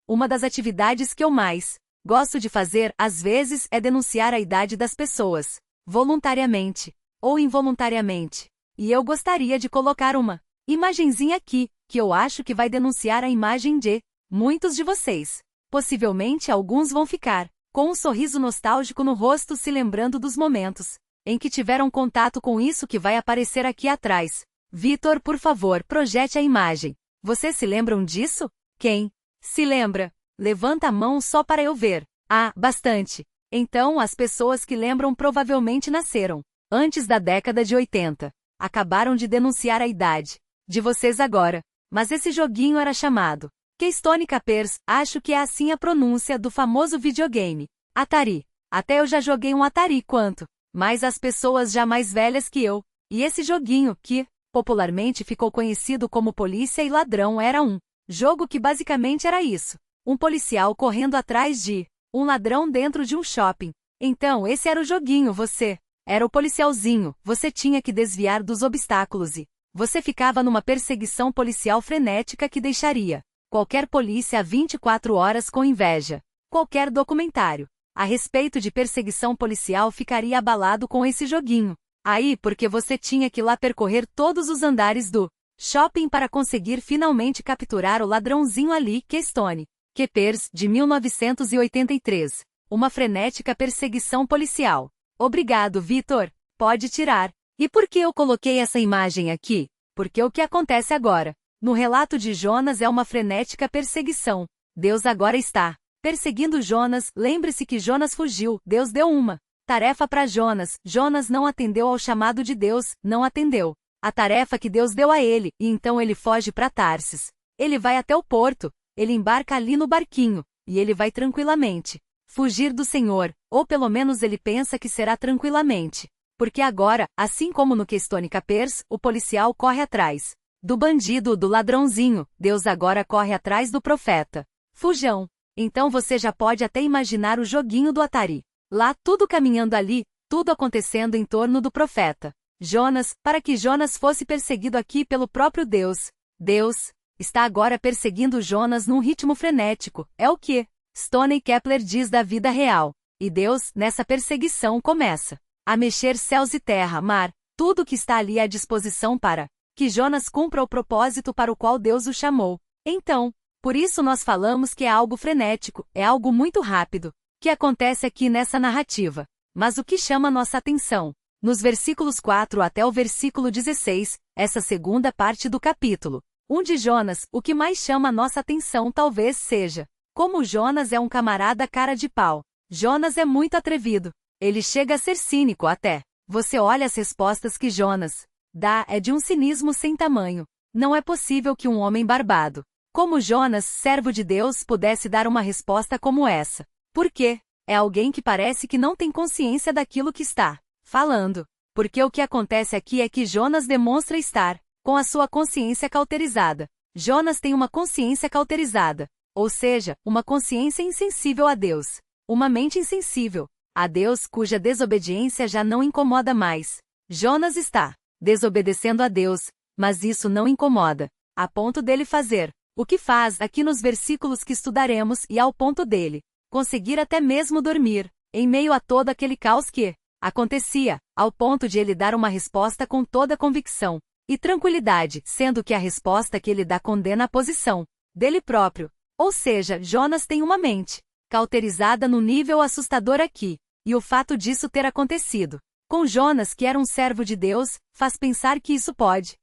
Uma das atividades que eu mais gosto de fazer, às vezes, é denunciar a idade das pessoas, voluntariamente ou involuntariamente. E eu gostaria de colocar uma imagenzinha aqui, que eu acho que vai denunciar a imagem de muitos de vocês. Possivelmente alguns vão ficar com um sorriso nostálgico no rosto, se lembrando dos momentos em que tiveram contato com isso que vai aparecer aqui atrás. Vitor, por favor, projete a imagem. Vocês se lembram disso? Quem se lembra? Levanta a mão só para eu ver. Ah, bastante. Então, as pessoas que lembram provavelmente nasceram antes da década de 80. Acabaram de denunciar a idade de vocês agora. Mas esse joguinho era chamado Keystone Capers, acho que é assim a pronúncia do famoso videogame Atari. Até eu já joguei um Atari quanto, mas as pessoas já mais velhas que eu. E esse joguinho, que popularmente ficou conhecido como Polícia e Ladrão, era um jogo que basicamente era isso. Um policial correndo atrás de um ladrão dentro de um shopping. Então esse era o joguinho, você era o policialzinho, você tinha que desviar dos obstáculos e você ficava numa perseguição policial frenética que deixaria qualquer polícia a 24 horas com inveja. Qualquer documentário a respeito de perseguição policial ficaria abalado com esse joguinho. Aí porque você tinha que ir lá percorrer todos os andares do shopping para conseguir finalmente capturar o ladrãozinho ali. Keystone Capers, de 1983. Uma frenética perseguição policial. Obrigado, Vitor. Pode tirar. E por que eu coloquei essa imagem aqui? Porque o que acontece agora no relato de Jonas é uma frenética perseguição. Deus agora está perseguindo Jonas. Lembre-se que Jonas fugiu. Deus deu uma tarefa para Jonas. Jonas não atendeu ao chamado de Deus, não atendeu a tarefa que Deus deu a ele, e então ele foge para Tarsis. Ele vai até o porto, ele embarca ali no barquinho, e ele vai tranquilamente fugir do Senhor, ou pelo menos ele pensa que será tranquilamente. Porque agora, assim como no Keystone Capers, o policial corre atrás do bandido, do ladrãozinho, Deus agora corre atrás do profeta. Fujão. Então você já pode até imaginar o joguinho do Atari. Lá tudo caminhando ali, tudo acontecendo em torno do profeta Jonas, para que Jonas fosse perseguido aqui pelo próprio Deus. Deus está agora perseguindo Jonas num ritmo frenético. É o que Stoney Kepler diz da vida real. E Deus, nessa perseguição, começa a mexer céus e terra, mar, tudo que está ali à disposição para que Jonas cumpra o propósito para o qual Deus o chamou. Então, por isso nós falamos que é algo frenético, é algo muito rápido, que acontece aqui nessa narrativa. Mas o que chama nossa atenção? Nos versículos 4 até o versículo 16, essa segunda parte do capítulo 1 de Jonas, o que mais chama nossa atenção talvez seja como Jonas é um camarada cara de pau. Jonas é muito atrevido. Ele chega a ser cínico até. Você olha as respostas que Jonas dá, é de um cinismo sem tamanho. Não é possível que um homem barbado como Jonas, servo de Deus, pudesse dar uma resposta como essa. Por quê? É alguém que parece que não tem consciência daquilo que está falando. Porque o que acontece aqui é que Jonas demonstra estar com a sua consciência cauterizada. Jonas tem uma consciência cauterizada, ou seja, uma consciência insensível a Deus. Uma mente insensível a Deus cuja desobediência já não incomoda mais. Jonas está desobedecendo a Deus, mas isso não incomoda, a ponto dele fazer o que faz aqui nos versículos que estudaremos e ao ponto dele conseguir até mesmo dormir, em meio a todo aquele caos que acontecia, ao ponto de ele dar uma resposta com toda convicção e tranquilidade, sendo que a resposta que ele dá condena a posição dele próprio. Ou seja, Jonas tem uma mente cauterizada no nível assustador aqui, e o fato disso ter acontecido com Jonas, que era um servo de Deus, faz pensar que isso pode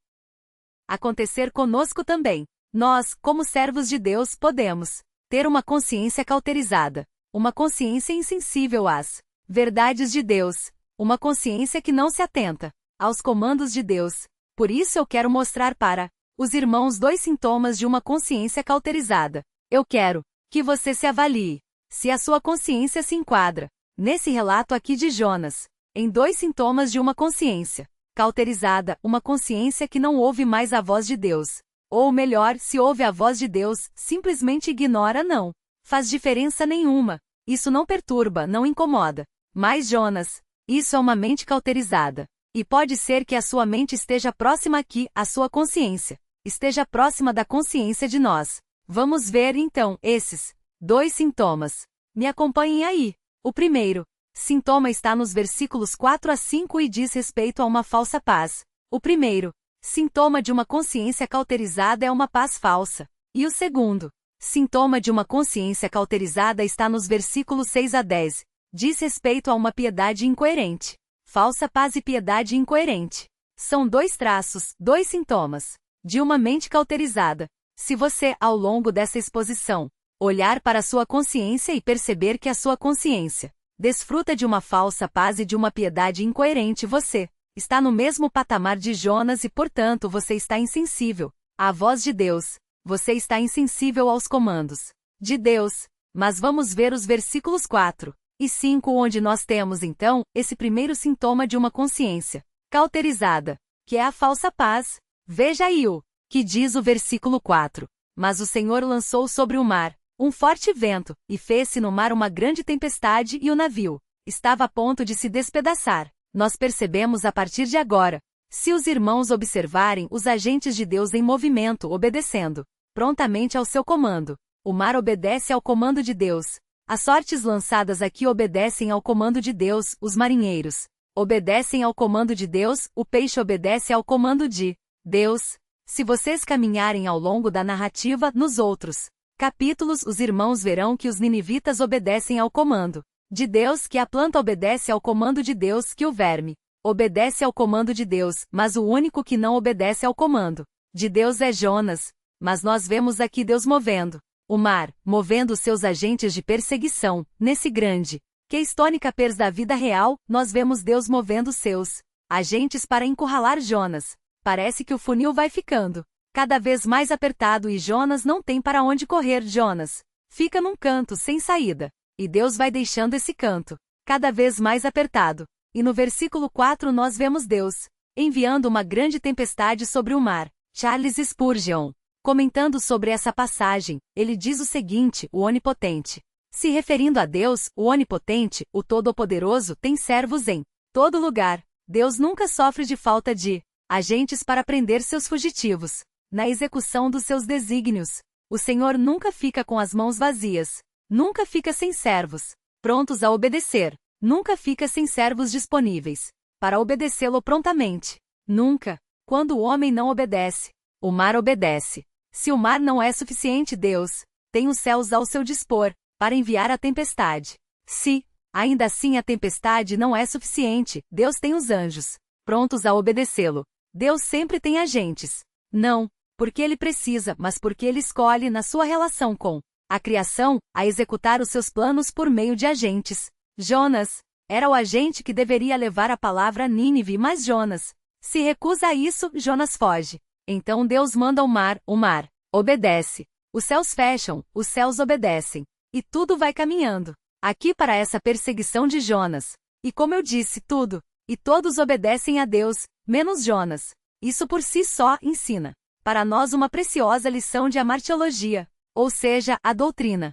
acontecer conosco também. Nós, como servos de Deus, podemos ter uma consciência cauterizada, uma consciência insensível às verdades de Deus, uma consciência que não se atenta aos comandos de Deus. Por isso eu quero mostrar para os irmãos 2 sintomas de uma consciência cauterizada. Eu quero que você se avalie se a sua consciência se enquadra nesse relato aqui de Jonas, em 2 sintomas de uma consciência cauterizada, uma consciência que não ouve mais a voz de Deus. Ou melhor, se ouve a voz de Deus, simplesmente ignora, não faz diferença nenhuma. Isso não perturba, não incomoda. Mas Jonas, isso é uma mente cauterizada. E pode ser que a sua mente esteja próxima aqui, a sua consciência esteja próxima da consciência de nós. Vamos ver então esses 2 sintomas. Me acompanhem aí. O primeiro sintoma está nos versículos 4 a 5 e diz respeito a uma falsa paz. O primeiro sintoma de uma consciência cauterizada é uma paz falsa. E o segundo sintoma de uma consciência cauterizada está nos versículos 6 a 10. Diz respeito a uma piedade incoerente. Falsa paz e piedade incoerente são 2 traços, 2 sintomas de uma mente cauterizada. Se você, ao longo dessa exposição, olhar para a sua consciência e perceber que a sua consciência desfruta de uma falsa paz e de uma piedade incoerente, você está no mesmo patamar de Jonas e, portanto, você está insensível à voz de Deus. Você está insensível aos comandos de Deus. Mas vamos ver os versículos 4 e 5, onde nós temos, então, esse primeiro sintoma de uma consciência cauterizada, que é a falsa paz. Veja aí o que diz o versículo 4. Mas o Senhor lançou sobre o mar um forte vento, e fez-se no mar uma grande tempestade e o navio estava a ponto de se despedaçar. Nós percebemos a partir de agora, se os irmãos observarem os agentes de Deus em movimento obedecendo prontamente ao seu comando, o mar obedece ao comando de Deus. As sortes lançadas aqui obedecem ao comando de Deus, os marinheiros obedecem ao comando de Deus, o peixe obedece ao comando de Deus. Se vocês caminharem ao longo da narrativa, nos outros capítulos, os irmãos verão que os ninivitas obedecem ao comando de Deus, que a planta obedece ao comando de Deus, que o verme obedece ao comando de Deus, mas o único que não obedece ao comando de Deus é Jonas. Mas nós vemos aqui Deus movendo o mar, movendo seus agentes de perseguição. Nesse grande Keystone Capers da vida real, nós vemos Deus movendo seus agentes para encurralar Jonas. Parece que o funil vai ficando cada vez mais apertado e Jonas não tem para onde correr. Jonas fica num canto sem saída. E Deus vai deixando esse canto cada vez mais apertado. E no versículo 4 nós vemos Deus enviando uma grande tempestade sobre o mar. Charles Spurgeon, comentando sobre essa passagem, ele diz o seguinte: o Onipotente, se referindo a Deus, o Onipotente, o Todo-Poderoso, tem servos em todo lugar. Deus nunca sofre de falta de agentes para prender seus fugitivos na execução dos seus desígnios. O Senhor nunca fica com as mãos vazias. Nunca fica sem servos prontos a obedecer. Nunca fica sem servos disponíveis para obedecê-lo prontamente. Nunca. Quando o homem não obedece, o mar obedece. Se o mar não é suficiente, Deus tem os céus ao seu dispor para enviar a tempestade. Se, ainda assim, a tempestade não é suficiente, Deus tem os anjos prontos a obedecê-lo. Deus sempre tem agentes. Não porque ele precisa, mas porque ele escolhe, na sua relação com a criação, a executar os seus planos por meio de agentes. Jonas era o agente que deveria levar a palavra a Nínive, mas Jonas se recusa a isso. Jonas foge. Então Deus manda o mar obedece. Os céus fecham, os céus obedecem. E tudo vai caminhando aqui para essa perseguição de Jonas. E como eu disse, tudo e todos obedecem a Deus, menos Jonas. Isso por si só ensina para nós uma preciosa lição de amartiologia, ou seja, a doutrina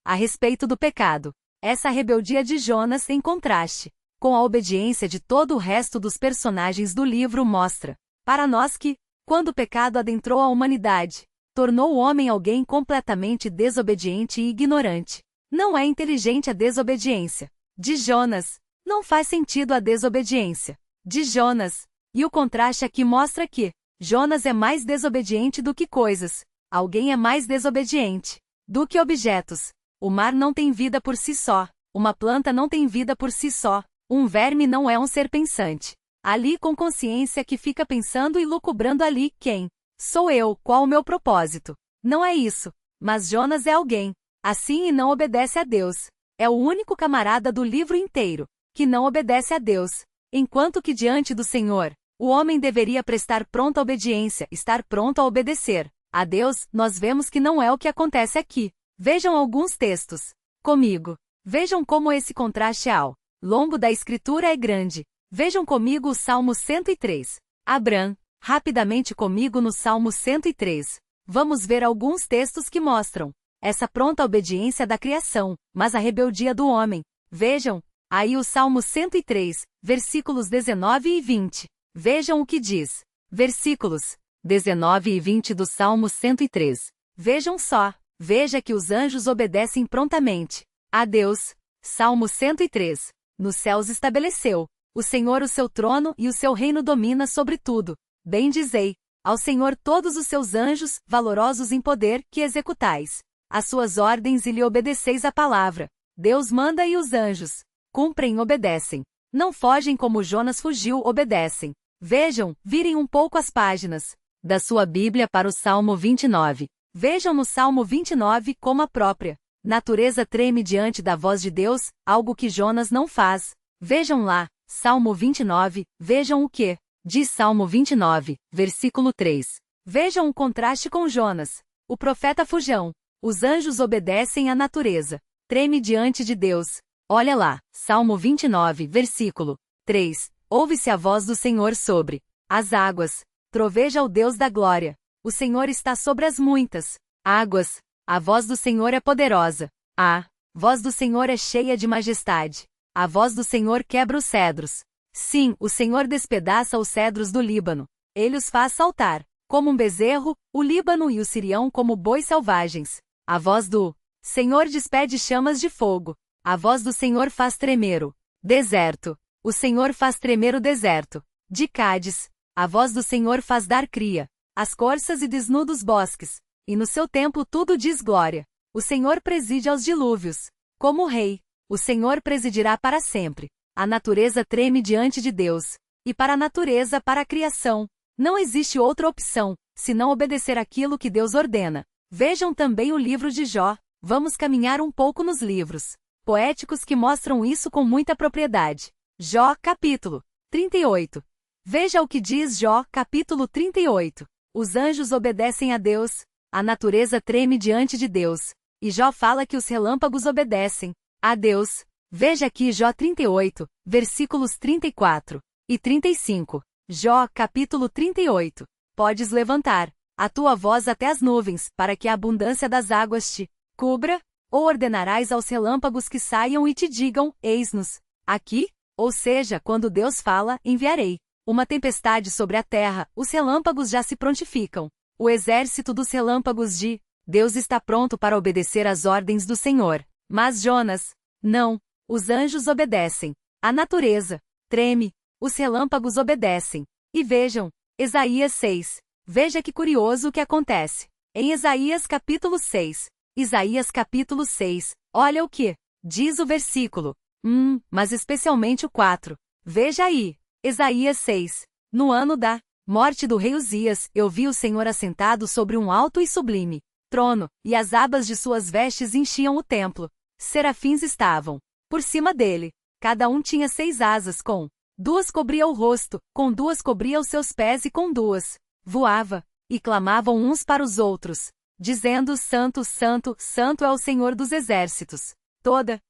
a respeito do pecado. Essa rebeldia de Jonas, em contraste com a obediência de todo o resto dos personagens do livro, mostra para nós que, quando o pecado adentrou a humanidade, tornou o homem alguém completamente desobediente e ignorante. Não é inteligente a desobediência de Jonas. Não faz sentido a desobediência de Jonas. E o contraste aqui mostra que Jonas é mais desobediente do que coisas. Alguém é mais desobediente do que objetos. O mar não tem vida por si só. Uma planta não tem vida por si só. Um verme não é um ser pensante ali com consciência que fica pensando e lucubrando ali. Quem sou eu? Qual o meu propósito? Não é isso. Mas Jonas é alguém assim e não obedece a Deus. É o único camarada do livro inteiro que não obedece a Deus. Enquanto que diante do Senhor, o homem deveria prestar pronta obediência, estar pronto a obedecer a Deus. Nós vemos que não é o que acontece aqui. Vejam alguns textos comigo. Vejam como esse contraste ao longo da Escritura é grande. Vejam comigo o Salmo 103. Abram rapidamente comigo no Salmo 103. Vamos ver alguns textos que mostram essa pronta obediência da criação, mas a rebeldia do homem. Vejam aí o Salmo 103, versículos 19 e 20. Vejam o que diz. Versículos 19 e 20 do Salmo 103. Vejam só. Veja que os anjos obedecem prontamente a Deus. Salmo 103. Nos céus estabeleceu o Senhor o seu trono e o seu reino domina sobre tudo. Bendizei ao Senhor todos os seus anjos, valorosos em poder, que executais as suas ordens e lhe obedeceis a palavra. Deus manda e os anjos cumprem e obedecem. Não fogem como Jonas fugiu, obedecem. Vejam, virem um pouco as páginas da sua Bíblia para o Salmo 29. Vejam no Salmo 29 como a própria natureza treme diante da voz de Deus, algo que Jonas não faz. Vejam lá, Salmo 29, vejam o que diz Salmo 29, versículo 3. Vejam o contraste com Jonas, o profeta fujão. Os anjos obedecem à natureza. Treme diante de Deus. Olha lá, Salmo 29, versículo 3. Ouve-se a voz do Senhor sobre as águas. Troveja o Deus da glória. O Senhor está sobre as muitas águas. A voz do Senhor é poderosa. A voz do Senhor é cheia de majestade. A voz do Senhor quebra os cedros. Sim, o Senhor despedaça os cedros do Líbano. Ele os faz saltar, como um bezerro, o Líbano e o Sirião como bois selvagens. A voz do Senhor despede chamas de fogo. A voz do Senhor faz tremer o deserto. O Senhor faz tremer o deserto de Cádiz. A voz do Senhor faz dar cria as corças e desnuda os bosques. E no seu templo tudo diz glória. O Senhor preside aos dilúvios. Como rei, o Senhor presidirá para sempre. A natureza treme diante de Deus. E para a natureza, para a criação, não existe outra opção, senão obedecer aquilo que Deus ordena. Vejam também o livro de Jó. Vamos caminhar um pouco nos livros poéticos que mostram isso com muita propriedade. Jó, capítulo 38. Veja o que diz Jó, capítulo 38. Os anjos obedecem a Deus. A natureza treme diante de Deus. E Jó fala que os relâmpagos obedecem a Deus. Veja aqui Jó 38, versículos 34 e 35. Jó, capítulo 38. Podes levantar a tua voz até as nuvens, para que a abundância das águas te cubra? Ou ordenarás aos relâmpagos que saiam e te digam, eis-nos aqui? Ou seja, quando Deus fala, enviarei uma tempestade sobre a terra, os relâmpagos já se prontificam. O exército dos relâmpagos de Deus está pronto para obedecer às ordens do Senhor. Mas Jonas, não. Os anjos obedecem. A natureza treme. Os relâmpagos obedecem. E vejam, Isaías 6. Veja que curioso o que acontece. Em Isaías capítulo 6. Isaías capítulo 6. Olha o que diz o versículo. Mas especialmente o 4. Veja aí. Isaías 6. No ano da morte do rei Uzias, eu vi o Senhor assentado sobre um alto e sublime trono, e as abas de suas vestes enchiam o templo. Serafins estavam por cima dele. Cada um tinha 6 asas, com 2 cobria o rosto, com 2 cobria os seus pés e com 2 voava, e clamavam uns para os outros, dizendo: Santo, Santo, Santo é o Senhor dos exércitos. Toda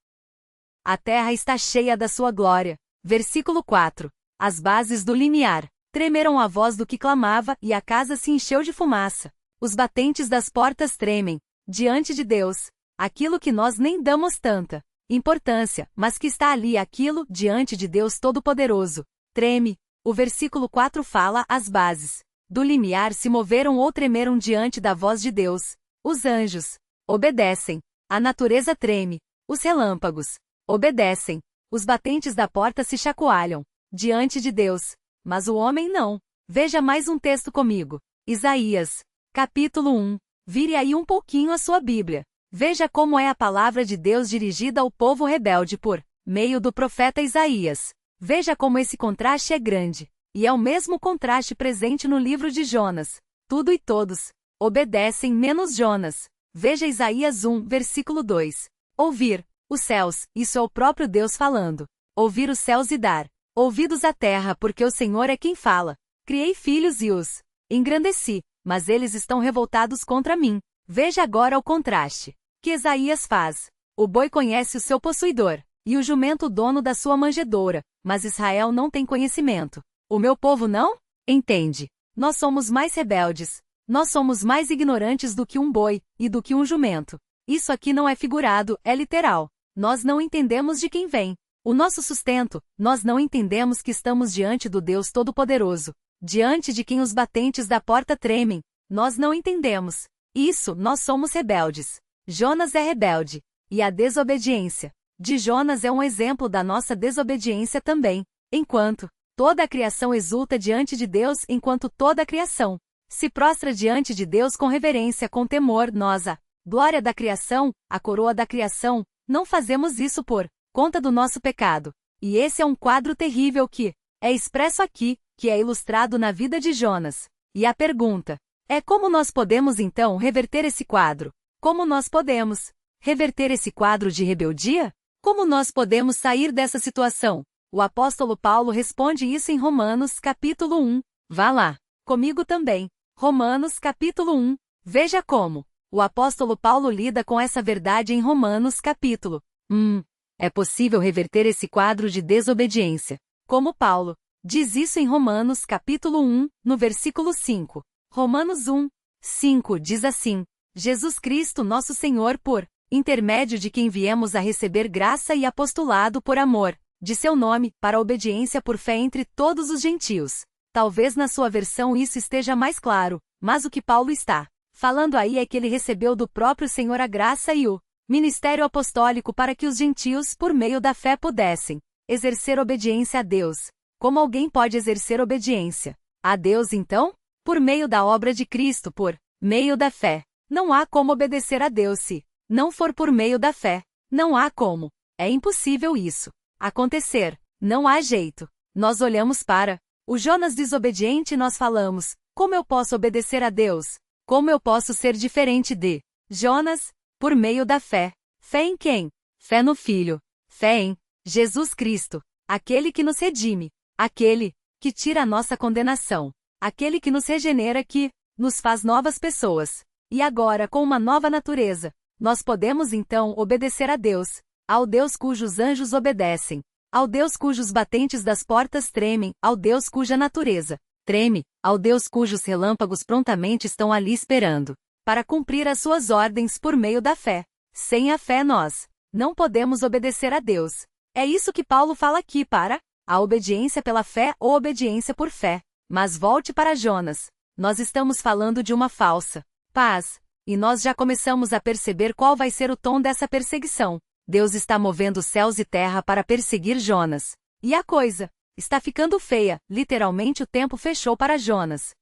a terra está cheia da sua glória. Versículo 4. As bases do limiar tremeram à voz do que clamava, e a casa se encheu de fumaça. Os batentes das portas tremem diante de Deus. Aquilo que nós nem damos tanta importância, mas que está ali, aquilo diante de Deus Todo-Poderoso, treme. O versículo 4 fala: as bases do limiar se moveram ou tremeram diante da voz de Deus. Os anjos obedecem. A natureza treme. Os relâmpagos obedecem. Os batentes da porta se chacoalham diante de Deus. Mas o homem não. Veja mais um texto comigo. Isaías, capítulo 1. Vire aí um pouquinho a sua Bíblia. Veja como é a palavra de Deus dirigida ao povo rebelde por meio do profeta Isaías. Veja como esse contraste é grande. E é o mesmo contraste presente no livro de Jonas. Tudo e todos obedecem menos Jonas. Veja Isaías 1, versículo 2. Ouvir os céus, isso é o próprio Deus falando. Ouvir os céus e dar ouvidos à terra, porque o Senhor é quem fala. Criei filhos e os engrandeci, mas eles estão revoltados contra mim. Veja agora o contraste que Isaías faz. O boi conhece o seu possuidor, e o jumento o dono da sua manjedoura, mas Israel não tem conhecimento. O meu povo não entende. Nós somos mais rebeldes. Nós somos mais ignorantes do que um boi, e do que um jumento. Isso aqui não é figurado, é literal. Nós não entendemos de quem vem o nosso sustento. Nós não entendemos que estamos diante do Deus Todo-Poderoso, diante de quem os batentes da porta tremem. Nós não entendemos. Isso, nós somos rebeldes. Jonas é rebelde. E a desobediência de Jonas é um exemplo da nossa desobediência também. Enquanto toda a criação exulta diante de Deus, enquanto toda a criação se prostra diante de Deus com reverência, com temor, nós, a glória da criação, a coroa da criação, não fazemos isso por conta do nosso pecado. E esse é um quadro terrível que é expresso aqui, que é ilustrado na vida de Jonas. E a pergunta é: como nós podemos então reverter esse quadro? Como nós podemos reverter esse quadro de rebeldia? Como nós podemos sair dessa situação? O apóstolo Paulo responde isso em Romanos capítulo 1. Vá lá comigo também. Romanos capítulo 1. Veja como o apóstolo Paulo lida com essa verdade em Romanos capítulo 1. É possível reverter esse quadro de desobediência. Como Paulo diz isso em Romanos capítulo 1, no versículo 5. Romanos 1, 5 diz assim: Jesus Cristo nosso Senhor, por intermédio de quem viemos a receber graça e apostolado por amor de seu nome, para a obediência por fé entre todos os gentios. Talvez na sua versão isso esteja mais claro, mas o que Paulo está falando aí é que ele recebeu do próprio Senhor a graça e o ministério apostólico para que os gentios, por meio da fé, pudessem exercer obediência a Deus. Como alguém pode exercer obediência a Deus então? Por meio da obra de Cristo, por meio da fé. Não há como obedecer a Deus se não for por meio da fé. Não há como. É impossível isso acontecer. Não há jeito. Nós olhamos para o Jonas desobediente e nós falamos: como eu posso obedecer a Deus? Como eu posso ser diferente de Jonas? Por meio da fé. Fé em quem? Fé no Filho. Fé em Jesus Cristo, aquele que nos redime, aquele que tira a nossa condenação, aquele que nos regenera, que nos faz novas pessoas. E agora, com uma nova natureza, nós podemos então obedecer a Deus, ao Deus cujos anjos obedecem, ao Deus cujos batentes das portas tremem, ao Deus cuja natureza treme, ao Deus cujos relâmpagos prontamente estão ali esperando para cumprir as suas ordens por meio da fé. Sem a fé nós não podemos obedecer a Deus. É isso que Paulo fala aqui para a obediência pela fé ou obediência por fé. Mas volte para Jonas. Nós estamos falando de uma falsa paz. E nós já começamos a perceber qual vai ser o tom dessa perseguição. Deus está movendo céus e terra para perseguir Jonas. E a coisa está ficando feia. Literalmente o tempo fechou para Jonas.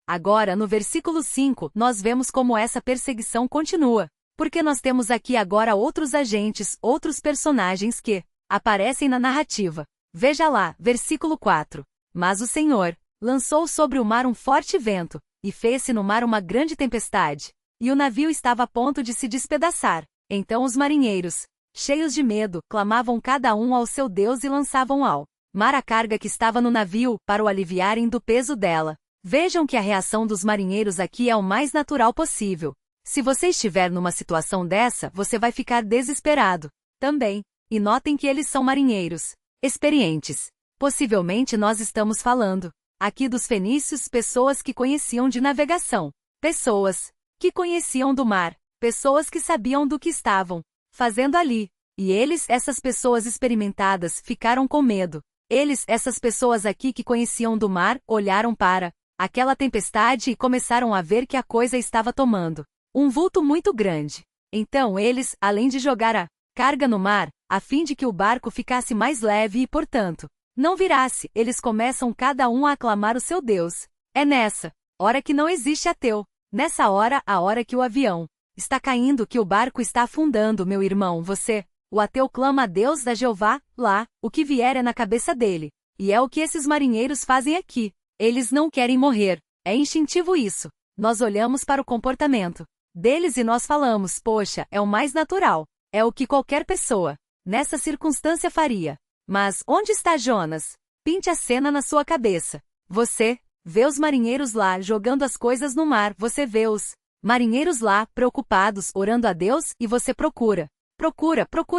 Agora no versículo 5 nós vemos como essa perseguição continua. Porque nós temos aqui agora outros agentes, outros personagens que aparecem na narrativa. Veja lá, versículo 4. Mas o Senhor lançou sobre o mar um forte vento, e fez-se no mar uma grande tempestade, e o navio estava a ponto de se despedaçar. Então os marinheiros, cheios de medo, clamavam cada um ao seu Deus e lançavam ao mar a carga que estava no navio, para o aliviarem do peso dela. Vejam que a reação dos marinheiros aqui é o mais natural possível. Se você estiver numa situação dessa, você vai ficar desesperado também. E notem que eles são marinheiros experientes. Possivelmente nós estamos falando aqui dos fenícios, pessoas que conheciam de navegação, pessoas que conheciam do mar, pessoas que sabiam do que estavam fazendo ali. E eles, essas pessoas experimentadas, ficaram com medo. Eles, essas pessoas aqui que conheciam do mar, olharam para aquela tempestade e começaram a ver que a coisa estava tomando um vulto muito grande. Então eles, além de jogar a carga no mar, a fim de que o barco ficasse mais leve e, portanto, não virasse, eles começam cada um a aclamar o seu Deus. É nessa hora que não existe ateu. Nessa hora, a hora que o avião está caindo, que o barco está afundando, meu irmão, o ateu clama a Deus da Jeová, lá, o que vier é na cabeça dele. E é o que esses marinheiros fazem aqui. Eles não querem morrer. É instintivo isso. Nós olhamos para o comportamento deles e nós falamos: poxa, é o mais natural. É o que qualquer pessoa nessa circunstância faria. Mas onde está Jonas? Pinte a cena na sua cabeça. Você vê os marinheiros lá jogando as coisas no mar. Você vê os marinheiros lá preocupados, orando a Deus, e você procura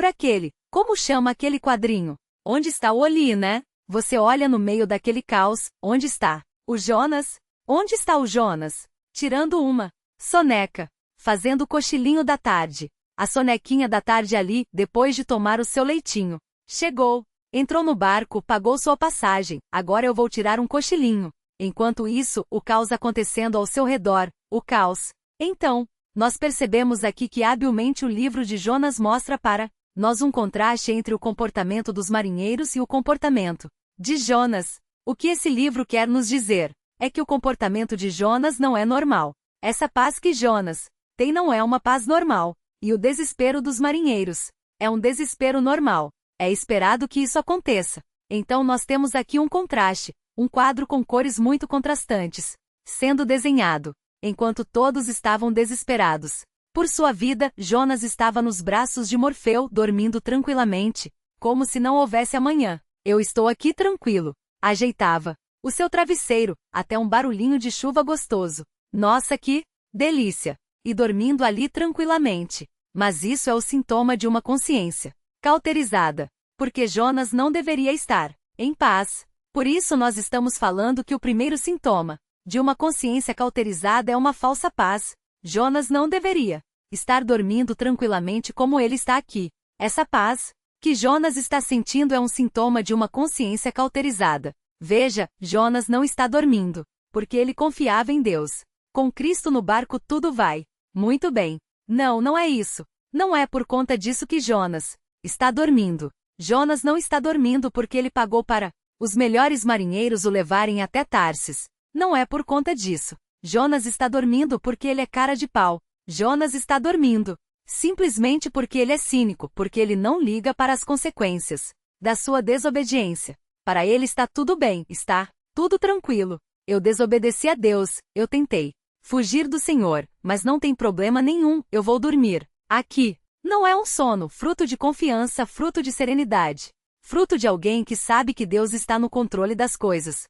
aquele. Como chama aquele quadrinho? Onde está o Oli, né? Você olha no meio daquele caos. Onde está o Jonas? Onde está o Jonas? Tirando uma soneca, fazendo o cochilinho da tarde. A sonequinha da tarde ali, depois de tomar o seu leitinho. Chegou, entrou no barco, pagou sua passagem. Agora eu vou tirar um cochilinho. Enquanto isso, o caos acontecendo ao seu redor. O caos Então, nós percebemos aqui que habilmente o livro de Jonas mostra para nós um contraste entre o comportamento dos marinheiros e o comportamento de Jonas. O que esse livro quer nos dizer é que o comportamento de Jonas não é normal. Essa paz que Jonas tem não é uma paz normal, e o desespero dos marinheiros é um desespero normal. É esperado que isso aconteça. Então nós temos aqui um contraste, um quadro com cores muito contrastantes, sendo desenhado, enquanto todos estavam desesperados. Por sua vida, Jonas estava nos braços de Morfeu, dormindo tranquilamente, como se não houvesse amanhã. Eu estou aqui tranquilo. Ajeitava o seu travesseiro, até um barulhinho de chuva gostoso. Nossa, que delícia! E dormindo ali tranquilamente. Mas isso é o sintoma de uma consciência cauterizada, porque Jonas não deveria estar em paz. Por isso nós estamos falando que o primeiro sintoma de uma consciência cauterizada é uma falsa paz. Jonas não deveria estar dormindo tranquilamente como ele está aqui. Essa paz que Jonas está sentindo é um sintoma de uma consciência cauterizada. Veja, Jonas não está dormindo, porque ele confiava em Deus. Com Cristo no barco tudo vai muito bem. Não, não é isso. Não é por conta disso que Jonas está dormindo. Jonas não está dormindo porque ele pagou para os melhores marinheiros o levarem até Tarsis. Não é por conta disso. Jonas está dormindo porque ele é cara de pau. Jonas está dormindo simplesmente porque ele é cínico, porque ele não liga para as consequências da sua desobediência. Para ele está tudo bem, está tudo tranquilo. Eu desobedeci a Deus, eu tentei fugir do Senhor, mas não tem problema nenhum, eu vou dormir aqui. Não é um sono, fruto de confiança, fruto de serenidade, fruto de alguém que sabe que Deus está no controle das coisas.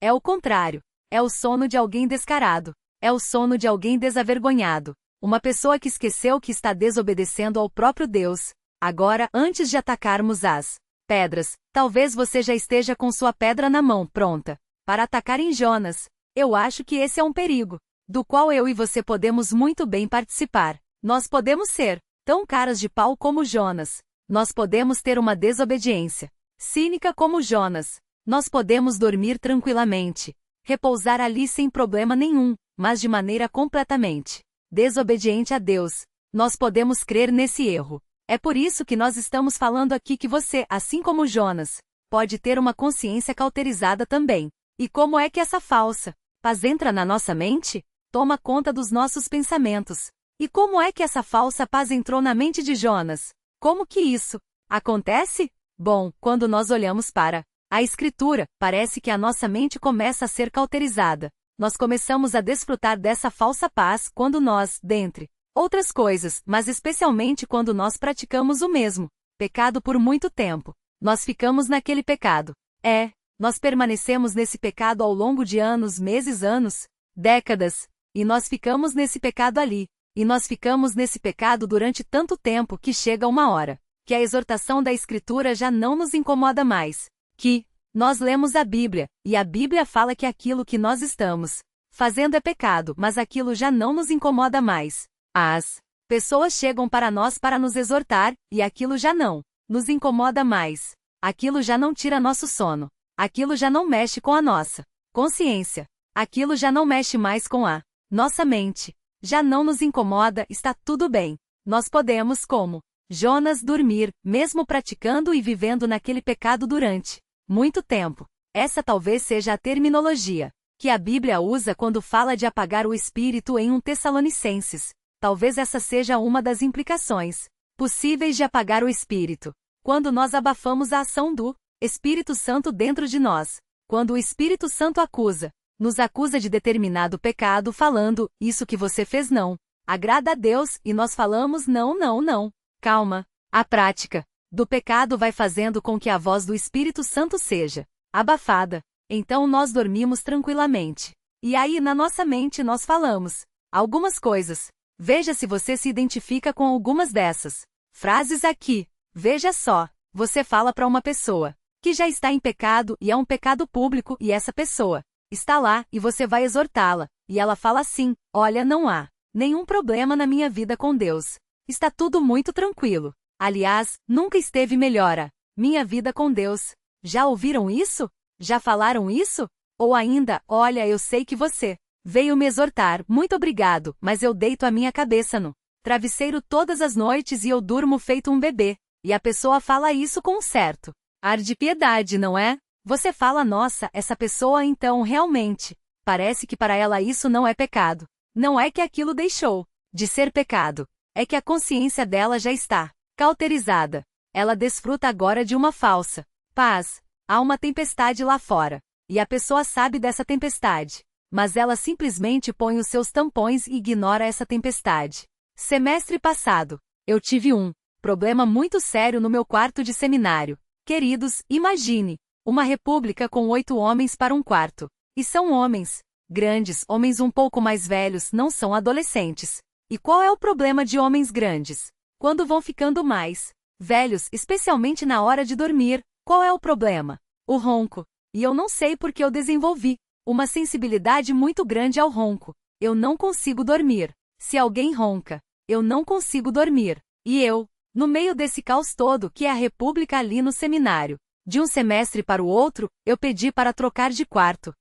É o contrário. É o sono de alguém descarado. É o sono de alguém desavergonhado. Uma pessoa que esqueceu que está desobedecendo ao próprio Deus. Agora, antes de atacarmos as pedras, talvez você já esteja com sua pedra na mão, pronta para atacar em Jonas. Eu acho que esse é um perigo, do qual eu e você podemos muito bem participar. Nós podemos ser tão caras de pau como Jonas. Nós podemos ter uma desobediência cínica como Jonas. Nós podemos dormir tranquilamente, repousar ali sem problema nenhum, mas de maneira completamente desobediente a Deus. Nós podemos crer nesse erro. É por isso que nós estamos falando aqui que você, assim como Jonas, pode ter uma consciência cauterizada também. E como é que essa falsa paz entra na nossa mente? Toma conta dos nossos pensamentos. E como é que essa falsa paz entrou na mente de Jonas? Como que isso acontece? Bom, quando nós olhamos para a Escritura, parece que a nossa mente começa a ser cauterizada. Nós começamos a desfrutar dessa falsa paz quando nós, dentre outras coisas, mas especialmente quando nós praticamos o mesmo pecado por muito tempo. Nós ficamos naquele pecado. Nós permanecemos nesse pecado ao longo de anos, meses, anos, décadas, e nós ficamos nesse pecado ali. E nós ficamos nesse pecado durante tanto tempo que chega uma hora que a exortação da Escritura já não nos incomoda mais. Que nós lemos a Bíblia, e a Bíblia fala que aquilo que nós estamos fazendo é pecado, mas aquilo já não nos incomoda mais. As pessoas chegam para nós para nos exortar, e aquilo já não nos incomoda mais. Aquilo já não tira nosso sono. Aquilo já não mexe com a nossa consciência. Aquilo já não mexe mais com a nossa mente. Já não nos incomoda, está tudo bem. Nós podemos, como Jonas, dormir, mesmo praticando e vivendo naquele pecado durante muito tempo. Essa talvez seja a terminologia que a Bíblia usa quando fala de apagar o espírito em 1 Tessalonicenses. Talvez essa seja uma das implicações possíveis de apagar o espírito. Quando nós abafamos a ação do Espírito Santo dentro de nós. Quando o Espírito Santo nos acusa de determinado pecado falando, isso que você fez não agrada a Deus, e nós falamos não, não, não. Calma. A prática do pecado vai fazendo com que a voz do Espírito Santo seja abafada. Então nós dormimos tranquilamente. E aí na nossa mente nós falamos algumas coisas. Veja se você se identifica com algumas dessas frases aqui. Veja só, você fala para uma pessoa que já está em pecado e é um pecado público e essa pessoa está lá e você vai exortá-la. E ela fala assim, olha, não há nenhum problema na minha vida com Deus. Está tudo muito tranquilo. Aliás, nunca esteve melhor a minha vida com Deus. Já ouviram isso? Já falaram isso? Ou ainda, olha, eu sei que você Veio me exortar, muito obrigado, mas eu deito a minha cabeça no travesseiro todas as noites e eu durmo feito um bebê. E a pessoa fala isso com um certo ar de piedade, não é? Você fala, nossa, essa pessoa então realmente, parece que para ela isso não é pecado. Não é que aquilo deixou de ser pecado. É que a consciência dela já está cauterizada. Ela desfruta agora de uma falsa paz. Há uma tempestade lá fora. E a pessoa sabe dessa tempestade. Mas ela simplesmente põe os seus tampões e ignora essa tempestade. Semestre passado, eu tive um problema muito sério no meu quarto de seminário. Queridos, imagine uma república com 8 homens para um quarto. E são homens grandes, homens um pouco mais velhos, não são adolescentes. E qual é o problema de homens grandes? Quando vão ficando mais velhos, especialmente na hora de dormir, qual é o problema? O ronco. E eu não sei porque eu desenvolvi uma sensibilidade muito grande ao ronco. Eu não consigo dormir. Se alguém ronca, eu não consigo dormir. E eu, no meio desse caos todo que é a república ali no seminário, de um semestre para o outro, eu pedi para trocar de quarto.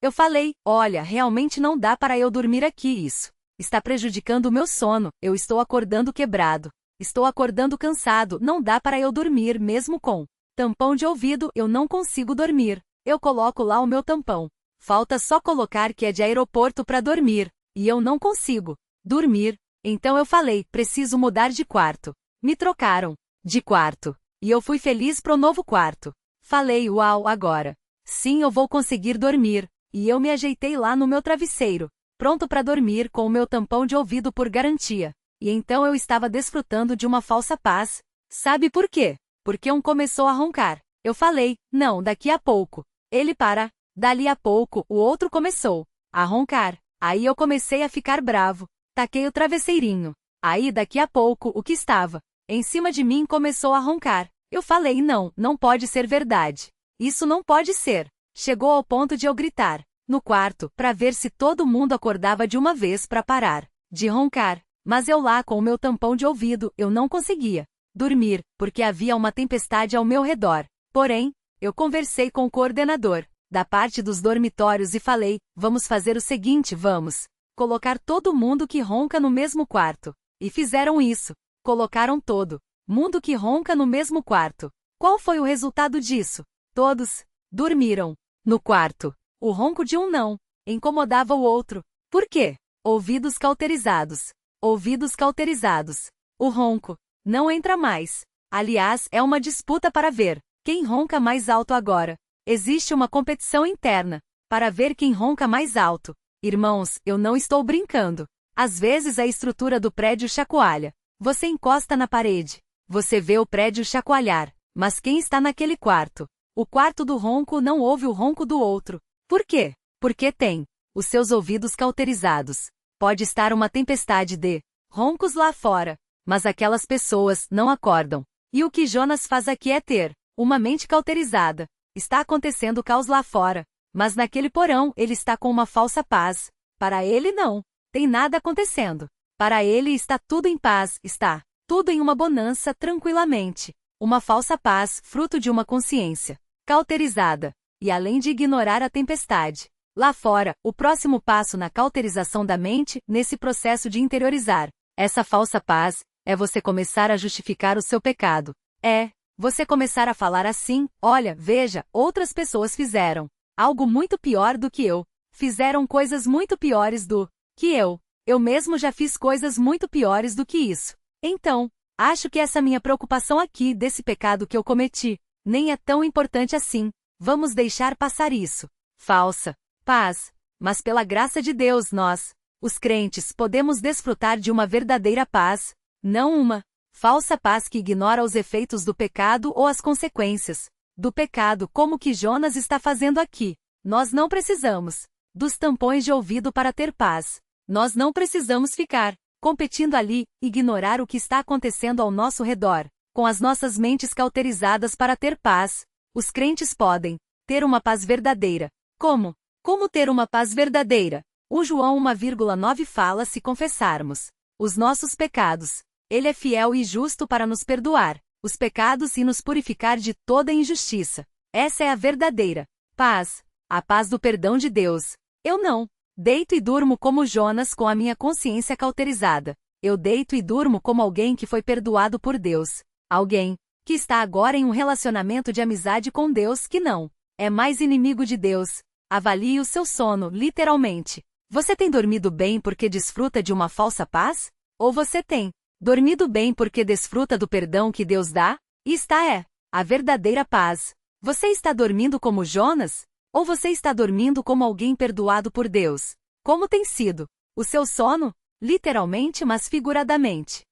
Eu falei, olha, realmente não dá para eu dormir aqui isso. Está prejudicando o meu sono, eu estou acordando quebrado. Estou acordando cansado, não dá para eu dormir mesmo com tampão de ouvido, eu não consigo dormir. Eu coloco lá o meu tampão. Falta só colocar que é de aeroporto para dormir. E eu não consigo dormir. Então eu falei, preciso mudar de quarto. Me trocaram de quarto. E eu fui feliz pro novo quarto. Falei, uau, agora sim eu vou conseguir dormir. E eu me ajeitei lá no meu travesseiro, pronto para dormir com o meu tampão de ouvido por garantia. E então eu estava desfrutando de uma falsa paz. Sabe por quê? Porque um começou a roncar. Eu falei, não, daqui a pouco. Ele para. Dali a pouco, o outro começou a roncar. Aí eu comecei a ficar bravo. Taquei o travesseirinho. Aí daqui a pouco, o que estava em cima de mim começou a roncar. Eu falei, não, não pode ser verdade. Isso não pode ser. Chegou ao ponto de eu gritar no quarto, para ver se todo mundo acordava de uma vez para parar de roncar. Mas eu lá com o meu tampão de ouvido, eu não conseguia dormir, porque havia uma tempestade ao meu redor. Porém, eu conversei com o coordenador da parte dos dormitórios e falei, vamos fazer o seguinte, vamos colocar todo mundo que ronca no mesmo quarto. E fizeram isso. Colocaram todo mundo que ronca no mesmo quarto. Qual foi o resultado disso? Todos dormiram no quarto. O ronco de um não incomodava o outro. Por quê? Ouvidos cauterizados. Ouvidos cauterizados. O ronco não entra mais. Aliás, é uma disputa para ver quem ronca mais alto agora. Existe uma competição interna para ver quem ronca mais alto. Irmãos, eu não estou brincando. Às vezes a estrutura do prédio chacoalha. Você encosta na parede. Você vê o prédio chacoalhar. Mas quem está naquele quarto? O quarto do ronco não ouve o ronco do outro. Por quê? Porque tem os seus ouvidos cauterizados. Pode estar uma tempestade de roncos lá fora, mas aquelas pessoas não acordam. E o que Jonas faz aqui é ter uma mente cauterizada. Está acontecendo caos lá fora, mas naquele porão ele está com uma falsa paz. Para ele não tem nada acontecendo. Para ele está tudo em paz, está tudo em uma bonança tranquilamente. Uma falsa paz, fruto de uma consciência cauterizada. E além de ignorar a tempestade lá fora, o próximo passo na cauterização da mente, nesse processo de interiorizar essa falsa paz, é você começar a justificar o seu pecado. É você começar a falar assim, olha, veja, outras pessoas fizeram algo muito pior do que eu. Fizeram coisas muito piores do que eu. Eu mesmo já fiz coisas muito piores do que isso. Então, acho que essa minha preocupação aqui desse pecado que eu cometi nem é tão importante assim. Vamos deixar passar isso. Falsa paz. Mas pela graça de Deus nós, os crentes, podemos desfrutar de uma verdadeira paz, não uma falsa paz que ignora os efeitos do pecado ou as consequências do pecado, como que Jonas está fazendo aqui. Nós não precisamos dos tampões de ouvido para ter paz. Nós não precisamos ficar competindo ali, ignorar o que está acontecendo ao nosso redor, com as nossas mentes cauterizadas para ter paz. Os crentes podem ter uma paz verdadeira. Como? Como ter uma paz verdadeira? O João 1,9 fala se confessarmos os nossos pecados. Ele é fiel e justo para nos perdoar os pecados e nos purificar de toda injustiça. Essa é a verdadeira paz, a paz do perdão de Deus. Eu não Deito e durmo como Jonas com a minha consciência cauterizada. Eu deito e durmo como alguém que foi perdoado por Deus. Alguém que está agora em um relacionamento de amizade com Deus que não é mais inimigo de Deus. Avalie o seu sono, literalmente. Você tem dormido bem porque desfruta de uma falsa paz? Ou você tem dormido bem porque desfruta do perdão que Deus dá? Esta é a verdadeira paz. Você está dormindo como Jonas? Ou você está dormindo como alguém perdoado por Deus? Como tem sido o seu sono? Literalmente, mas figuradamente.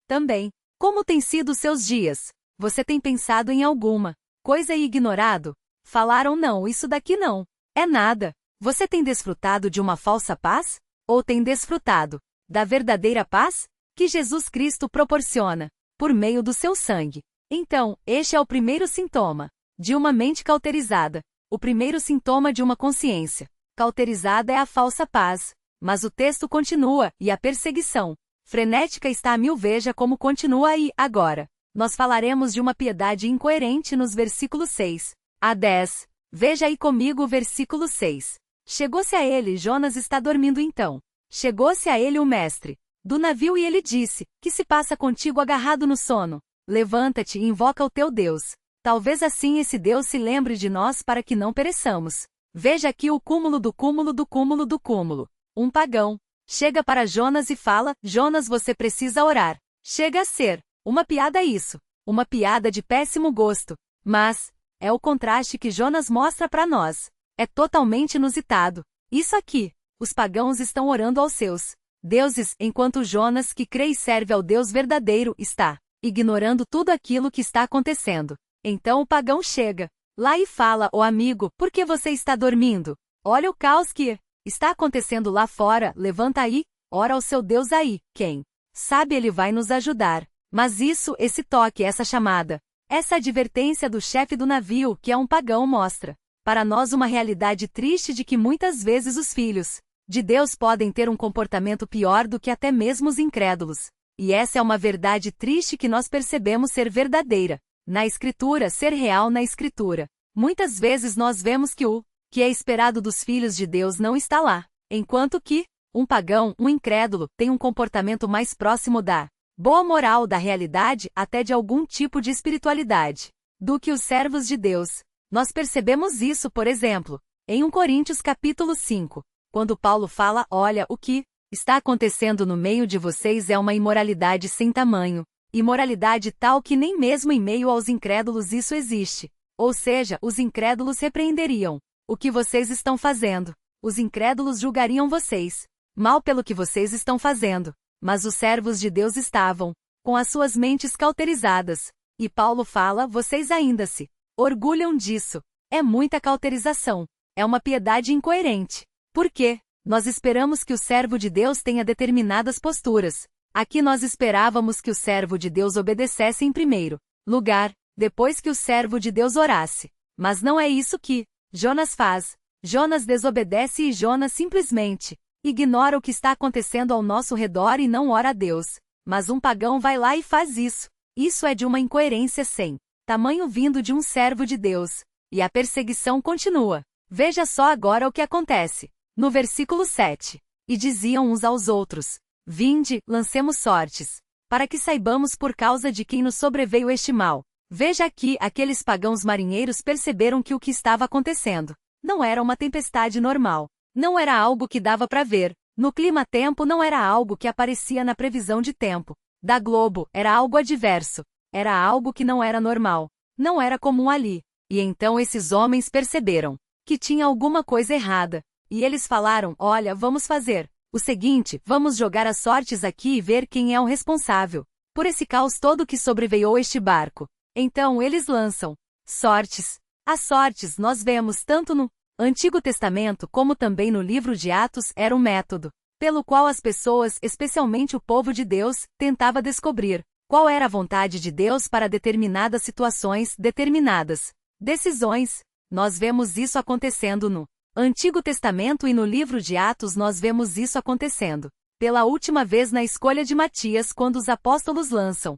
Também, como têm sido os seus dias? Você tem pensado em alguma coisa e ignorado? Falaram não, isso daqui não é nada. Você tem desfrutado de uma falsa paz? Ou tem desfrutado da verdadeira paz que Jesus Cristo proporciona por meio do seu sangue? Então, este é o primeiro sintoma de uma mente cauterizada. O primeiro sintoma de uma consciência cauterizada é a falsa paz. Mas o texto continua, e a perseguição frenética está a mil. Veja como continua aí, agora. Nós falaremos de uma piedade incoerente nos versículos 6 a 10. Veja aí comigo o versículo 6. Chegou-se a ele, Jonas está dormindo então. Chegou-se a ele o mestre do navio e ele disse: que se passa contigo agarrado no sono? Levanta-te e invoca o teu Deus. Talvez assim esse Deus se lembre de nós para que não pereçamos. Veja aqui o cúmulo do cúmulo do cúmulo do cúmulo. Um pagão chega para Jonas e fala: Jonas, você precisa orar. Chega a ser uma piada isso. Uma piada de péssimo gosto. Mas é o contraste que Jonas mostra para nós. É totalmente inusitado. Isso aqui. Os pagãos estão orando aos seus deuses, enquanto Jonas, que crê e serve ao Deus verdadeiro, está ignorando tudo aquilo que está acontecendo. Então o pagão chega lá e fala: ô amigo, por que você está dormindo? Olha o caos que está acontecendo lá fora, levanta aí, ora ao seu Deus aí, quem sabe ele vai nos ajudar. Mas esse toque, essa chamada, essa advertência do chefe do navio, que é um pagão, mostra para nós uma realidade triste de que muitas vezes os filhos de Deus podem ter um comportamento pior do que até mesmo os incrédulos. E essa é uma verdade triste que nós percebemos ser verdadeira na Escritura, ser real na Escritura. Muitas vezes nós vemos que o que é esperado dos filhos de Deus não está lá, enquanto que um pagão, um incrédulo, tem um comportamento mais próximo da boa moral, da realidade, até de algum tipo de espiritualidade, do que os servos de Deus. Nós percebemos isso, por exemplo, em 1 Coríntios capítulo 5, quando Paulo fala: olha, o que está acontecendo no meio de vocês é uma imoralidade sem tamanho, imoralidade tal que nem mesmo em meio aos incrédulos isso existe. Ou seja, os incrédulos repreenderiam o que vocês estão fazendo. Os incrédulos julgariam vocês mal pelo que vocês estão fazendo. Mas os servos de Deus estavam com as suas mentes cauterizadas. E Paulo fala: vocês ainda se orgulham disso. É muita cauterização. É uma piedade incoerente. Por quê? Nós esperamos que o servo de Deus tenha determinadas posturas. Aqui nós esperávamos que o servo de Deus obedecesse em primeiro lugar, depois que o servo de Deus orasse. Mas não é isso que Jonas faz. Jonas desobedece e Jonas simplesmente ignora o que está acontecendo ao nosso redor e não ora a Deus. Mas um pagão vai lá e faz isso. Isso é de uma incoerência sem tamanho vindo de um servo de Deus. E a perseguição continua. Veja só agora o que acontece. No versículo 7. E diziam uns aos outros: vinde, lancemos sortes, para que saibamos por causa de quem nos sobreveio este mal. Veja aqui, aqueles pagãos marinheiros perceberam que o que estava acontecendo não era uma tempestade normal. Não era algo que dava para ver. No clima-tempo não era algo que aparecia na previsão de tempo da Globo, era algo adverso. Era algo que não era normal. Não era comum ali. E então esses homens perceberam que tinha alguma coisa errada. E eles falaram: olha, vamos fazer o seguinte, vamos jogar as sortes aqui e ver quem é o responsável por esse caos todo que sobreveio este barco. Então eles lançam sortes. As sortes nós vemos tanto no Antigo Testamento como também no livro de Atos, era um método pelo qual as pessoas, especialmente o povo de Deus, tentava descobrir qual era a vontade de Deus para determinadas situações, determinadas decisões. Nós vemos isso acontecendo no Antigo Testamento e no livro de Atos nós vemos isso acontecendo pela última vez na escolha de Matias, quando os apóstolos lançam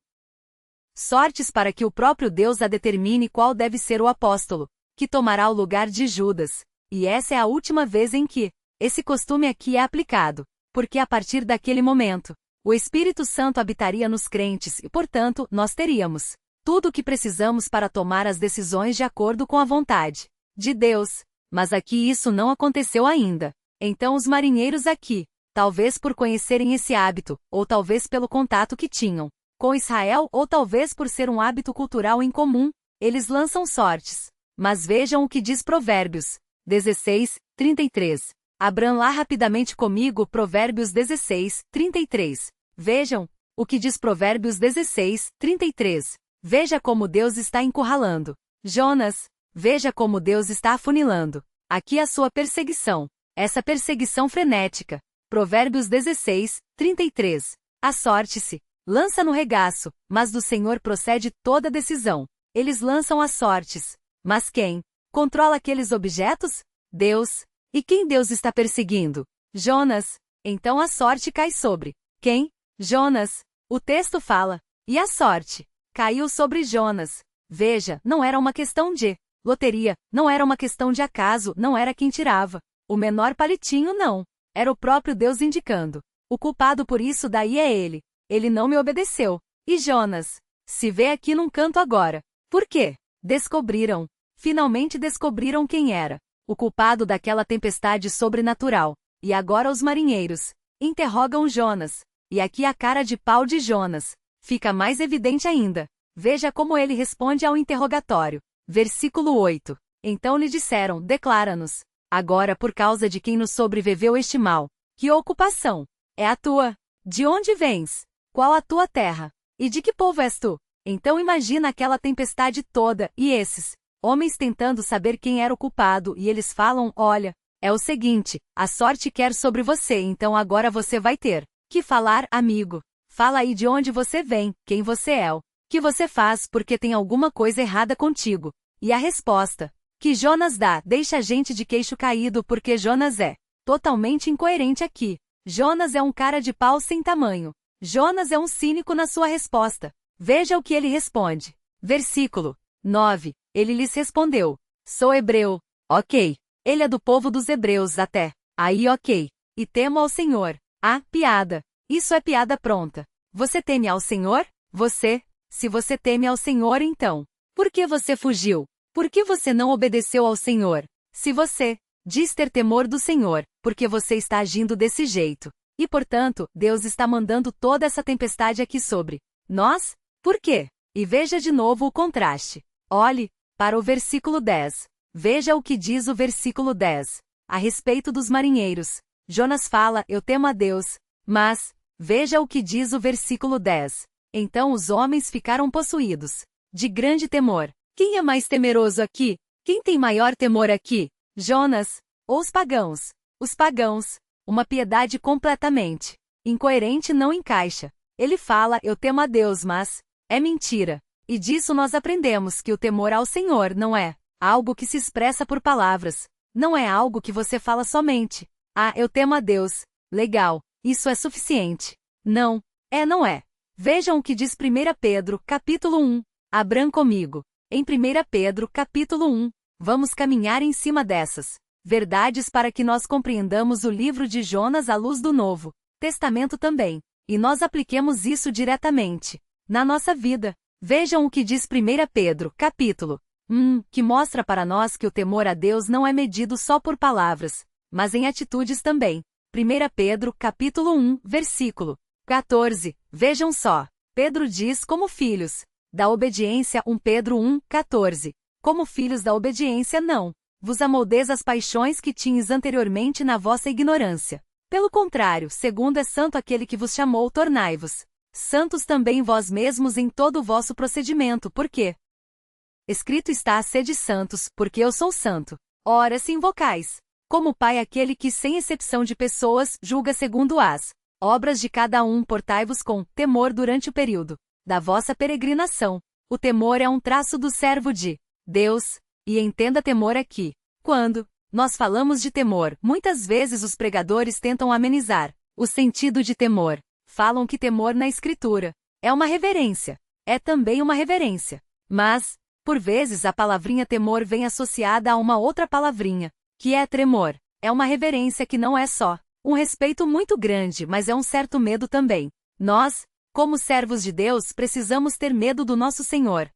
sortes para que o próprio Deus a determine qual deve ser o apóstolo que tomará o lugar de Judas. E essa é a última vez em que Esse costume aqui é aplicado, porque a partir daquele momento, o Espírito Santo habitaria nos crentes e, portanto, nós teríamos tudo o que precisamos para tomar as decisões de acordo com a vontade de Deus. Mas aqui isso não aconteceu ainda. Então os marinheiros aqui, talvez por conhecerem esse hábito, ou talvez pelo contato que tinham com Israel, ou talvez por ser um hábito cultural em comum, eles lançam sortes. Mas vejam o que diz Provérbios 16, 33. Abram lá rapidamente comigo Provérbios 16, 33. Vejam o que diz Provérbios 16, 33. Veja como Deus está encurralando Jonas. Veja como Deus está afunilando aqui a sua perseguição. Essa perseguição frenética. Provérbios 16, 33. A sorte-se lança no regaço, mas do Senhor procede toda decisão. Eles lançam as sortes. Mas quem controla aqueles objetos? Deus. E quem Deus está perseguindo? Jonas. Então a sorte cai sobre quem? Jonas. O texto fala, e a sorte caiu sobre Jonas. Veja, não era uma questão de loteria, não era uma questão de acaso, não era quem tirava o menor palitinho, não. Era o próprio Deus indicando. O culpado por isso daí é ele. Ele não me obedeceu. E Jonas se vê aqui num canto agora. Por quê? Descobriram. Finalmente descobriram quem era o culpado daquela tempestade sobrenatural. E agora os marinheiros interrogam Jonas. E aqui a cara de pau de Jonas fica mais evidente ainda. Veja como ele responde ao interrogatório. Versículo 8. Então lhe disseram, declara-nos agora por causa de quem nos sobreviveu este mal. Que ocupação é a tua? De onde vens? Qual a tua terra? E de que povo és tu? Então imagina aquela tempestade toda, e esses homens tentando saber quem era o culpado, e eles falam, olha, é o seguinte, a sorte quer sobre você, então agora você vai ter que falar, amigo. Fala aí de onde você vem, quem você é, o que você faz, porque tem alguma coisa errada contigo. E a resposta que Jonas dá deixa a gente de queixo caído, porque Jonas é totalmente incoerente aqui. Jonas é um cara de pau sem tamanho. Jonas é um cínico na sua resposta. Veja o que ele responde. Versículo 9. Ele lhes respondeu, sou hebreu. Ok. Ele é do povo dos hebreus até. Aí ok. E temo ao Senhor. Ah, piada. Isso é piada pronta. Você teme ao Senhor? Você? Se você teme ao Senhor, então, por que você fugiu? Por que você não obedeceu ao Senhor? Se você diz ter temor do Senhor, porque você está agindo desse jeito. E portanto, Deus está mandando toda essa tempestade aqui sobre nós? Por quê? E veja de novo o contraste. Olhe para o versículo 10. Veja o que diz o versículo 10. A respeito dos marinheiros. Jonas fala, eu temo a Deus. Mas, veja o que diz o versículo 10. Então os homens ficaram possuídos de grande temor. Quem é mais temeroso aqui? Quem tem maior temor aqui? Jonas ou os pagãos? Os pagãos. Uma piedade completamente incoerente não encaixa. Ele fala, eu temo a Deus, mas é mentira. E disso nós aprendemos que o temor ao Senhor não é algo que se expressa por palavras. Não é algo que você fala somente. Ah, eu temo a Deus. Legal. Isso é suficiente. Não. Não é. Vejam o que diz 1 Pedro, capítulo 1. Abram comigo. Em 1 Pedro, capítulo 1. Vamos caminhar em cima dessas verdades para que nós compreendamos o livro de Jonas à luz do Novo Testamento também. E nós apliquemos isso diretamente na nossa vida. Vejam o que diz 1 Pedro, capítulo 1, que mostra para nós que o temor a Deus não é medido só por palavras, mas em atitudes também. 1 Pedro, capítulo 1, versículo 14. Vejam só. Pedro diz como filhos da obediência, 1 Pedro 1, 14. Como filhos da obediência não vos amoldeis as paixões que tinhas anteriormente na vossa ignorância. Pelo contrário, segundo é santo aquele que vos chamou, tornai-vos santos também vós mesmos em todo o vosso procedimento, porque escrito está, sede santos, porque eu sou santo. Ora, se invocais como Pai aquele que, sem exceção de pessoas, julga segundo as obras de cada um, portai-vos com temor durante o período da vossa peregrinação. O temor é um traço do servo de Deus, e entenda temor aqui. Quando nós falamos de temor, muitas vezes os pregadores tentam amenizar o sentido de temor. Falam que temor na Escritura é uma reverência. É também uma reverência. Mas, por vezes a palavrinha temor vem associada a uma outra palavrinha, que é tremor. É uma reverência que não é só um respeito muito grande, mas é um certo medo também. Nós, como servos de Deus, precisamos ter medo do nosso Senhor.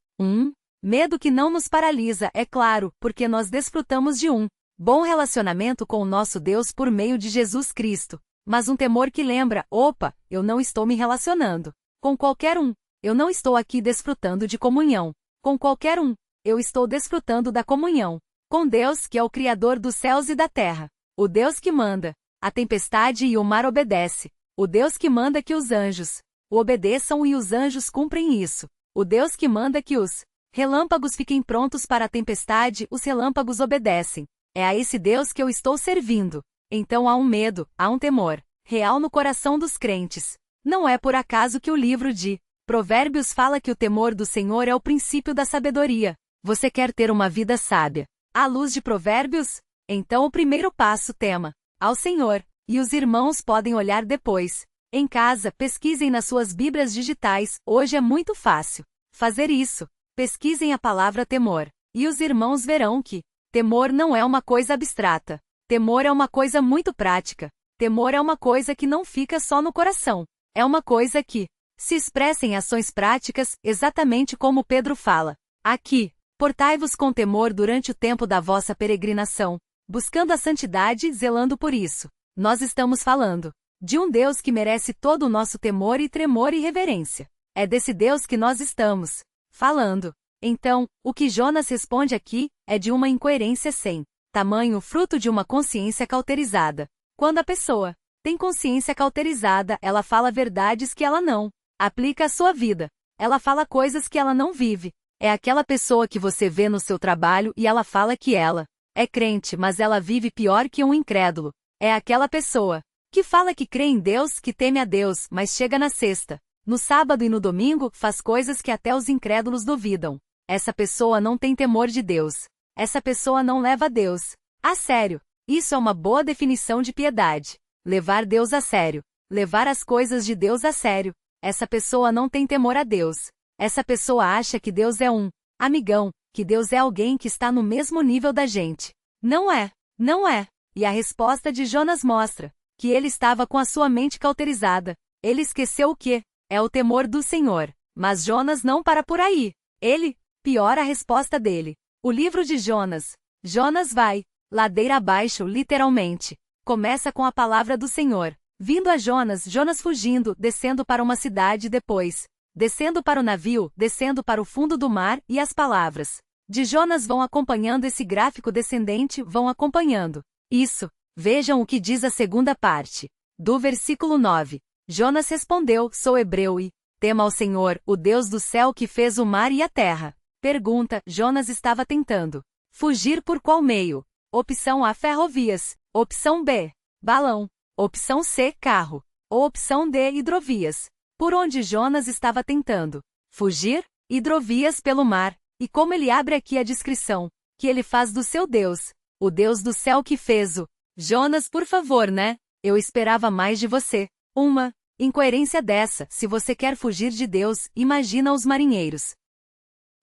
Medo que não nos paralisa, é claro, porque nós desfrutamos de um bom relacionamento com o nosso Deus por meio de Jesus Cristo. Mas um temor que lembra, opa, eu não estou me relacionando com qualquer um. Eu não estou aqui desfrutando de comunhão com qualquer um. Eu estou desfrutando da comunhão com Deus, que é o Criador dos céus e da terra. O Deus que manda a tempestade e o mar obedece. O Deus que manda que os anjos o obedeçam e os anjos cumprem isso. O Deus que manda que os relâmpagos fiquem prontos para a tempestade, os relâmpagos obedecem. É a esse Deus que eu estou servindo. Então há um medo, há um temor real no coração dos crentes. Não é por acaso que o livro de Provérbios fala que o temor do Senhor é o princípio da sabedoria. Você quer ter uma vida sábia à luz de Provérbios? Então o primeiro passo, tema ao Senhor, e os irmãos podem olhar depois. Em casa, pesquisem nas suas Bíblias digitais, hoje é muito fácil fazer isso. Pesquisem a palavra temor, e os irmãos verão que temor não é uma coisa abstrata. Temor é uma coisa muito prática. Temor é uma coisa que não fica só no coração. É uma coisa que se expressa em ações práticas, exatamente como Pedro fala aqui. Portai-vos com temor durante o tempo da vossa peregrinação, buscando a santidade e zelando por isso. Nós estamos falando de um Deus que merece todo o nosso temor e tremor e reverência. É desse Deus que nós estamos falando. Então, o que Jonas responde aqui é de uma incoerência sem tamanho, fruto de uma consciência cauterizada. Quando a pessoa tem consciência cauterizada, ela fala verdades que ela não aplica à sua vida. Ela fala coisas que ela não vive. É aquela pessoa que você vê no seu trabalho e ela fala que ela é crente, mas ela vive pior que um incrédulo. É aquela pessoa que fala que crê em Deus, que teme a Deus, mas chega na sexta, no sábado e no domingo, faz coisas que até os incrédulos duvidam. Essa pessoa não tem temor de Deus. Essa pessoa não leva Deus a sério. Isso é uma boa definição de piedade. Levar Deus a sério. Levar as coisas de Deus a sério. Essa pessoa não tem temor a Deus. Essa pessoa acha que Deus é um amigão, que Deus é alguém que está no mesmo nível da gente. Não é. Não é. E a resposta de Jonas mostra que ele estava com a sua mente cauterizada. Ele esqueceu o que é o temor do Senhor. Mas Jonas não para por aí. Ele piora a resposta dele. O livro de Jonas. Jonas vai ladeira abaixo, literalmente. Começa com a palavra do Senhor vindo a Jonas, Jonas fugindo, descendo para uma cidade depois, descendo para o navio, descendo para o fundo do mar, e as palavras de Jonas vão acompanhando esse gráfico descendente, vão acompanhando isso. Vejam o que diz a segunda parte do versículo 9. Jonas respondeu: sou hebreu e tema ao Senhor, o Deus do céu que fez o mar e a terra. Pergunta: Jonas estava tentando fugir por qual meio? Opção A: ferrovias. Opção B: balão. Opção C: carro. Ou opção D: hidrovias. Por onde Jonas estava tentando fugir? Hidrovias, pelo mar. E como ele abre aqui a descrição que ele faz do seu Deus, o Deus do céu que fez o Jonas, por favor, né? Eu esperava mais de você. Uma incoerência dessa. Se você quer fugir de Deus, imagina os marinheiros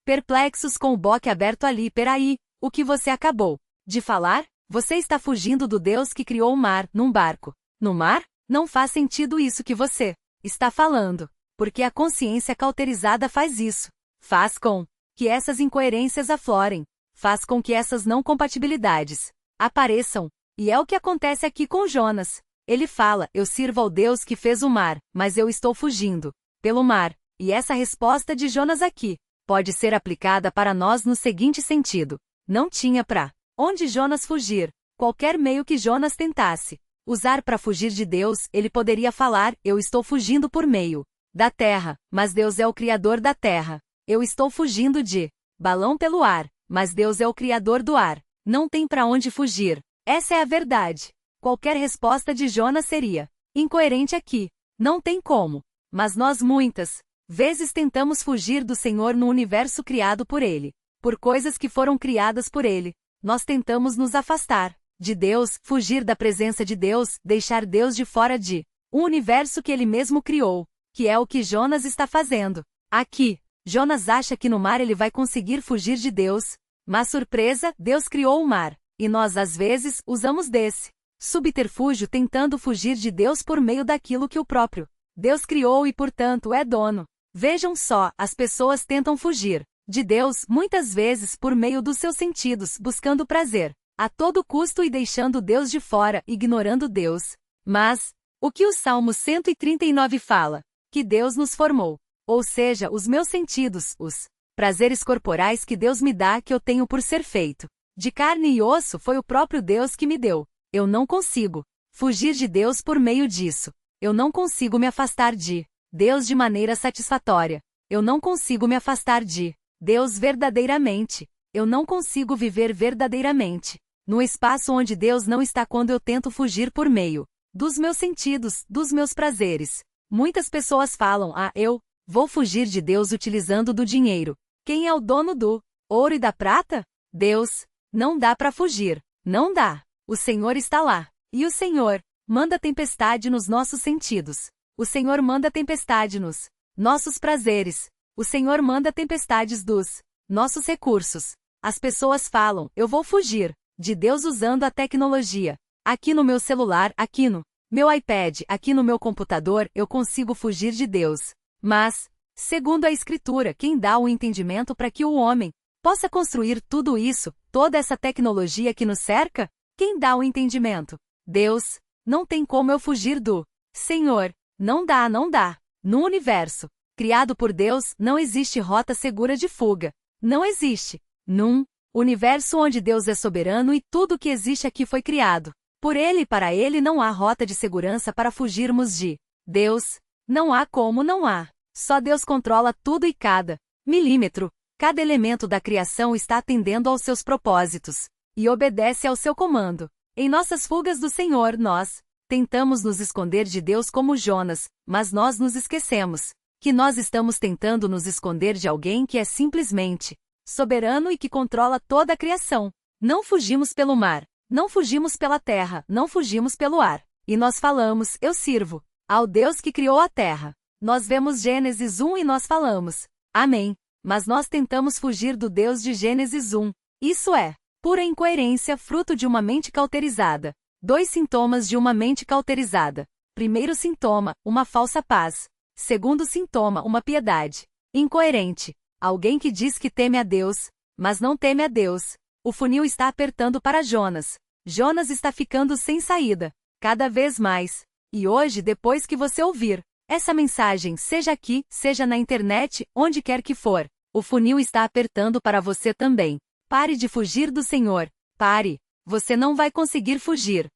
perplexos com o boque aberto ali. Peraí, o que você acabou de falar? Você está fugindo do Deus que criou o mar, num barco. No mar? Não faz sentido isso que você está falando, porque a consciência cauterizada faz isso. Faz com que essas incoerências aflorem. Faz com que essas não compatibilidades apareçam. E é o que acontece aqui com Jonas. Ele fala: eu sirvo ao Deus que fez o mar, mas eu estou fugindo pelo mar. E essa resposta de Jonas aqui pode ser aplicada para nós no seguinte sentido: não tinha para onde Jonas fugir. Qualquer meio que Jonas tentasse usar para fugir de Deus, ele poderia falar: eu estou fugindo por meio da terra, mas Deus é o criador da terra. Eu estou fugindo de balão pelo ar, mas Deus é o criador do ar. Não tem para onde fugir. Essa é a verdade. Qualquer resposta de Jonas seria incoerente aqui. Não tem como. Mas nós muitas vezes tentamos fugir do Senhor no universo criado por Ele, por coisas que foram criadas por Ele. Nós tentamos nos afastar de Deus, fugir da presença de Deus, deixar Deus de fora de um universo que Ele mesmo criou, que é o que Jonas está fazendo. Aqui, Jonas acha que no mar ele vai conseguir fugir de Deus, mas surpresa, Deus criou o mar. E nós às vezes usamos desse subterfúgio tentando fugir de Deus por meio daquilo que o próprio Deus criou e portanto é dono. Vejam só, as pessoas tentam fugir de Deus muitas vezes por meio dos seus sentidos, buscando prazer a todo custo e deixando Deus de fora, ignorando Deus. Mas o que o Salmo 139 fala? Que Deus nos formou, ou seja, os meus sentidos, os prazeres corporais que Deus me dá, que eu tenho por ser feito de carne e osso, foi o próprio Deus que me deu. Eu não consigo fugir de Deus por meio disso. Eu não consigo me afastar de Deus de maneira satisfatória. Eu não consigo me afastar de Deus verdadeiramente. Eu não consigo viver verdadeiramente no espaço onde Deus não está quando eu tento fugir por meio dos meus sentidos, dos meus prazeres. Muitas pessoas falam: eu vou fugir de Deus utilizando do dinheiro. Quem é o dono do ouro e da prata? Deus. Não dá para fugir. Não dá. O Senhor está lá. E o Senhor manda tempestade nos nossos sentidos. O Senhor manda tempestade nos nossos prazeres. O Senhor manda tempestades dos nossos recursos. As pessoas falam: eu vou fugir de Deus usando a tecnologia. Aqui no meu celular, aqui no meu iPad, aqui no meu computador, eu consigo fugir de Deus. Mas, segundo a Escritura, quem dá o entendimento para que o homem possa construir tudo isso, toda essa tecnologia que nos cerca? Quem dá o entendimento? Deus. Não tem como eu fugir do Senhor. Não dá, não dá. No universo criado por Deus, não existe rota segura de fuga. Não existe. Num universo onde Deus é soberano e tudo que existe aqui foi criado por Ele e para Ele, não há rota de segurança para fugirmos de Deus. Não há como, não há. Só Deus controla tudo e cada milímetro, cada elemento da criação está atendendo aos seus propósitos e obedece ao seu comando. Em nossas fugas do Senhor, nós tentamos nos esconder de Deus como Jonas, mas nós nos esquecemos que nós estamos tentando nos esconder de alguém que é simplesmente soberano e que controla toda a criação. Não fugimos pelo mar, não fugimos pela terra, não fugimos pelo ar. E nós falamos: eu sirvo ao Deus que criou a terra. Nós vemos Gênesis 1 e nós falamos: amém. Mas nós tentamos fugir do Deus de Gênesis 1. Isso é pura incoerência, fruto de uma mente cauterizada. 2 sintomas de uma mente cauterizada. Primeiro sintoma, uma falsa paz. Segundo sintoma, uma piedade incoerente. Alguém que diz que teme a Deus, mas não teme a Deus. O funil está apertando para Jonas. Jonas está ficando sem saída, cada vez mais. E hoje, depois que você ouvir essa mensagem, seja aqui, seja na internet, onde quer que for, o funil está apertando para você também. Pare de fugir do Senhor. Pare. Você não vai conseguir fugir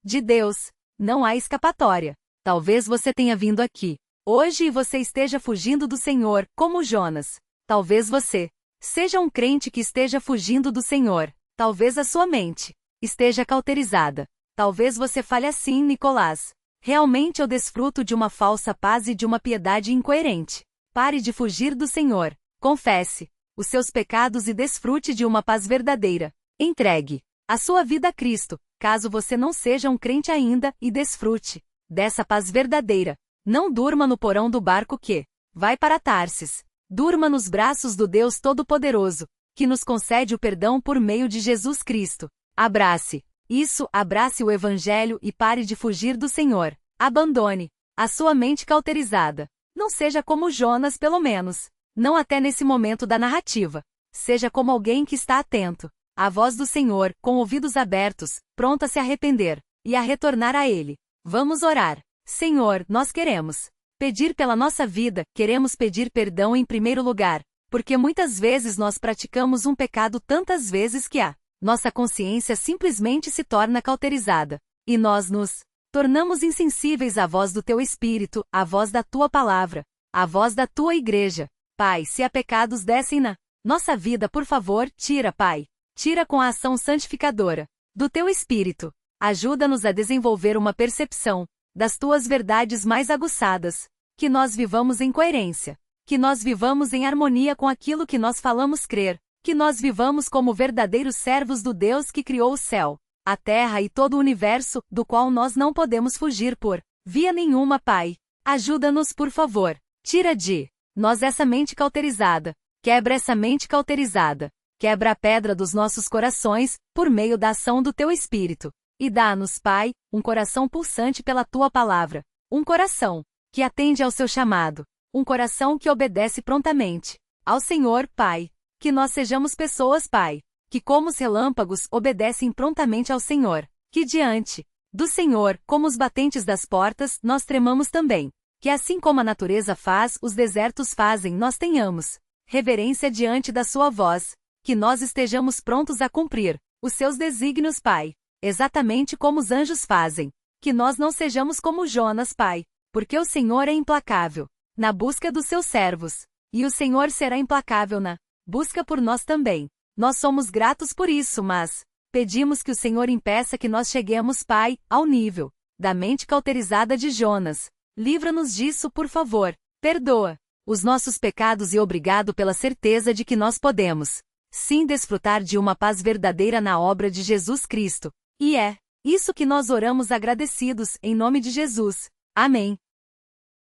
de Deus. Não há escapatória. Talvez você tenha vindo aqui hoje e você esteja fugindo do Senhor, como Jonas. Talvez você seja um crente que esteja fugindo do Senhor. Talvez a sua mente esteja cauterizada. Talvez você fale assim: Nicolás, realmente eu desfruto de uma falsa paz e de uma piedade incoerente. Pare de fugir do Senhor. Confesse os seus pecados e desfrute de uma paz verdadeira. Entregue a sua vida a Cristo, caso você não seja um crente ainda, e desfrute dessa paz verdadeira. Não durma no porão do barco que vai para Tarsis. Durma nos braços do Deus Todo-Poderoso, que nos concede o perdão por meio de Jesus Cristo. Abrace isso, abrace o Evangelho e pare de fugir do Senhor. Abandone a sua mente cauterizada. Não seja como Jonas, pelo menos. Não até nesse momento da narrativa. Seja como alguém que está atento à voz do Senhor, com ouvidos abertos, pronto a se arrepender e a retornar a Ele. Vamos orar. Senhor, nós queremos pedir pela nossa vida, queremos pedir perdão em primeiro lugar, porque muitas vezes nós praticamos um pecado tantas vezes que a nossa consciência simplesmente se torna cauterizada, e nós nos tornamos insensíveis à voz do Teu Espírito, à voz da Tua Palavra, à voz da Tua Igreja. Pai, se há pecados descem na nossa vida, por favor, tira, Pai. Tira com a ação santificadora do Teu Espírito. Ajuda-nos a desenvolver uma percepção das Tuas verdades mais aguçadas. Que nós vivamos em coerência. Que nós vivamos em harmonia com aquilo que nós falamos crer. Que nós vivamos como verdadeiros servos do Deus que criou o céu, a terra e todo o universo, do qual nós não podemos fugir por via nenhuma, Pai. Ajuda-nos, por favor. Tira de nós essa mente cauterizada. Quebra essa mente cauterizada. Quebra a pedra dos nossos corações, por meio da ação do Teu Espírito. E dá-nos, Pai, um coração pulsante pela Tua palavra. Um coração que atende ao seu chamado. Um coração que obedece prontamente ao Senhor, Pai. Que nós sejamos pessoas, Pai, que como os relâmpagos obedecem prontamente ao Senhor. Que diante do Senhor, como os batentes das portas, nós tremamos também. Que assim como a natureza faz, os desertos fazem, nós tenhamos reverência diante da sua voz. Que nós estejamos prontos a cumprir os seus desígnios, Pai. Exatamente como os anjos fazem. Que nós não sejamos como Jonas, Pai, porque o Senhor é implacável na busca dos seus servos. E o Senhor será implacável na busca por nós também. Nós somos gratos por isso, mas pedimos que o Senhor impeça que nós cheguemos, Pai, ao nível da mente cauterizada de Jonas. Livra-nos disso, por favor. Perdoa os nossos pecados e obrigado pela certeza de que nós podemos, sim, desfrutar de uma paz verdadeira na obra de Jesus Cristo. E é isso que nós oramos agradecidos, em nome de Jesus. Amém.